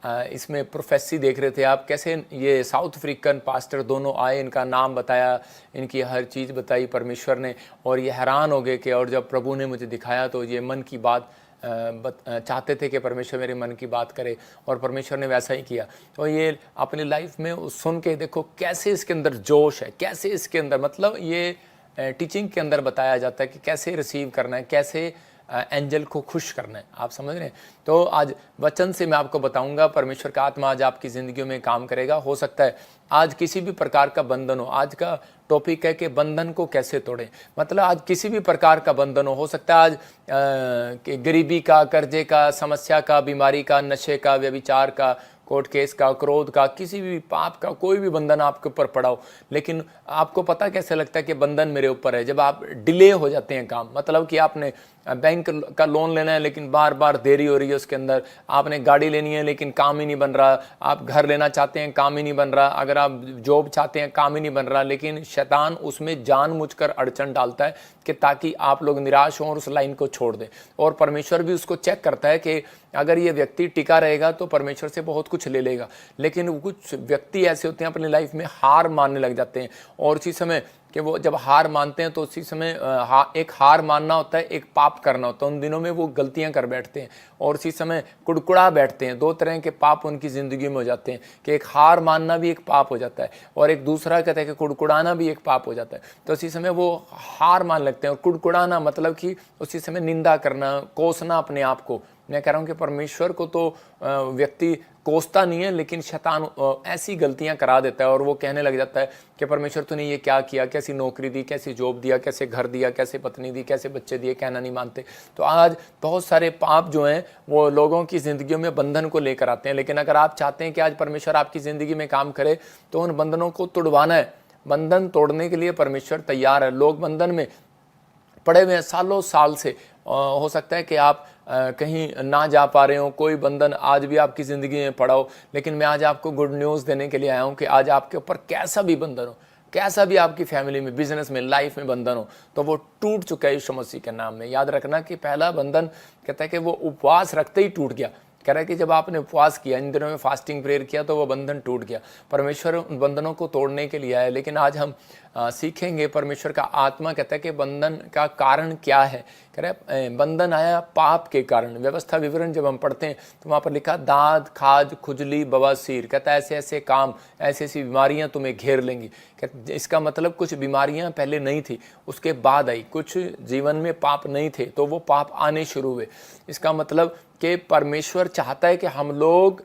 इसमें प्रोफेसी देख रहे थे आप, कैसे ये साउथ अफ्रीकन पास्टर दोनों आए, इनका नाम बताया, इनकी हर चीज़ बताई परमेश्वर ने, और ये हैरान हो गए कि और जब प्रभु ने मुझे दिखाया तो ये मन की बात चाहते थे कि परमेश्वर मेरे मन की बात करे, और परमेश्वर ने वैसा ही किया। तो ये अपनी लाइफ में सुन के देखो कैसे इसके अंदर जोश है, कैसे इसके अंदर मतलब ये टीचिंग के अंदर बताया जाता है कि कैसे रिसीव करना है, कैसे एंजल को खुश करना है। आप समझ रहे हैं? तो आज वचन से मैं आपको बताऊंगा, परमेश्वर का आत्मा आज आपकी ज़िंदगियों में काम करेगा। हो सकता है आज किसी भी प्रकार का बंधन हो, आज का टॉपिक है कि बंधन को कैसे तोड़ें। मतलब आज किसी भी प्रकार का बंधन हो सकता है आज कि गरीबी का, कर्जे का, समस्या का, बीमारी का, नशे का, व्यभिचार का, कोर्ट केस का, क्रोध का, किसी भी पाप का कोई भी बंधन आपके ऊपर पड़ा हो, लेकिन आपको पता कैसे लगता है कि बंधन मेरे ऊपर है? जब आप डिले हो जाते हैं काम, मतलब कि आपने बैंक का लोन लेना है लेकिन बार बार देरी हो रही है उसके अंदर, आपने गाड़ी लेनी है लेकिन काम ही नहीं बन रहा, आप घर लेना चाहते हैं काम ही नहीं बन रहा, अगर आप जॉब चाहते हैं काम ही नहीं बन रहा, लेकिन शैतान उसमें जानबूझकर अड़चन डालता है कि ताकि आप लोग निराश हों और उस लाइन को छोड़ दें। और परमेश्वर भी उसको चेक करता है कि अगर ये व्यक्ति टिका रहेगा तो परमेश्वर से बहुत कुछ ले लेगा। लेकिन कुछ व्यक्ति ऐसे होते हैं अपनी लाइफ में हार मानने लग जाते हैं, और उसी समय कि वो जब हार मानते हैं तो उसी समय एक हार मानना होता है, एक पाप करना होता है। उन दिनों में वो गलतियां कर बैठते हैं और उसी समय कुड़कुड़ा बैठते हैं। दो तरह के पाप उनकी ज़िंदगी में हो जाते हैं कि एक हार मानना भी एक पाप हो जाता है, और एक दूसरा कहता है कि कुड़कुड़ाना भी एक पाप हो जाता है। तो उसी समय वो हार मान लगते हैं, और कुड़कुड़ाना मतलब कि उसी समय निंदा करना, कोसना अपने आप को। मैं कह रहा हूँ कि परमेश्वर को तो व्यक्ति कोसता नहीं है, लेकिन शैतान ऐसी गलतियां करा देता है और वो कहने लग जाता है कि परमेश्वर तूने ये क्या किया, कैसी नौकरी दी, कैसी जॉब दिया, कैसे घर दिया, कैसे पत्नी दी, कैसे बच्चे दिए, कहना नहीं मानते। तो आज बहुत सारे पाप जो हैं वो लोगों की ज़िंदगियों में बंधन को लेकर आते हैं। लेकिन अगर आप चाहते हैं कि आज परमेश्वर आपकी ज़िंदगी में काम करे तो उन बंधनों को तोड़वाना है। बंधन तोड़ने के लिए परमेश्वर तैयार है। लोग बंधन में पड़े हुए हैं सालों साल से। हो सकता है कि आप कहीं ना जा पा रहे हो, कोई बंधन आज भी आपकी ज़िंदगी में पड़ा हो, लेकिन मैं आज आपको गुड न्यूज़ देने के लिए आया हूँ कि आज आपके ऊपर कैसा भी बंधन हो, कैसा भी आपकी फैमिली में, बिजनेस में, लाइफ में बंधन हो, तो वो टूट चुका है यीशु मसीह के नाम में। याद रखना कि पहला बंधन कहता है कि वो उपवास रखते ही टूट गया। कह रहा है कि जब आपने उपवास किया, इन दिनों में फास्टिंग प्रेयर किया, तो वो बंधन टूट गया। परमेश्वर उन बंधनों को तोड़ने के लिए आया। लेकिन आज हम सीखेंगे, परमेश्वर का आत्मा कहता है कि बंधन का कारण क्या है। कह रहा है बंधन आया पाप के कारण। व्यवस्था विवरण जब हम पढ़ते हैं तो वहाँ पर लिखा दाद, खाज, खुजली, बवासीर। कहता है ऐसे ऐसे काम, ऐसी ऐसी बीमारियाँ तुम्हें घेर लेंगी। इसका मतलब कुछ बीमारियाँ पहले नहीं थी, उसके बाद आई। कुछ जीवन में पाप नहीं थे तो वो पाप आने शुरू हुए। इसका मतलब कि परमेश्वर चाहता है कि हम लोग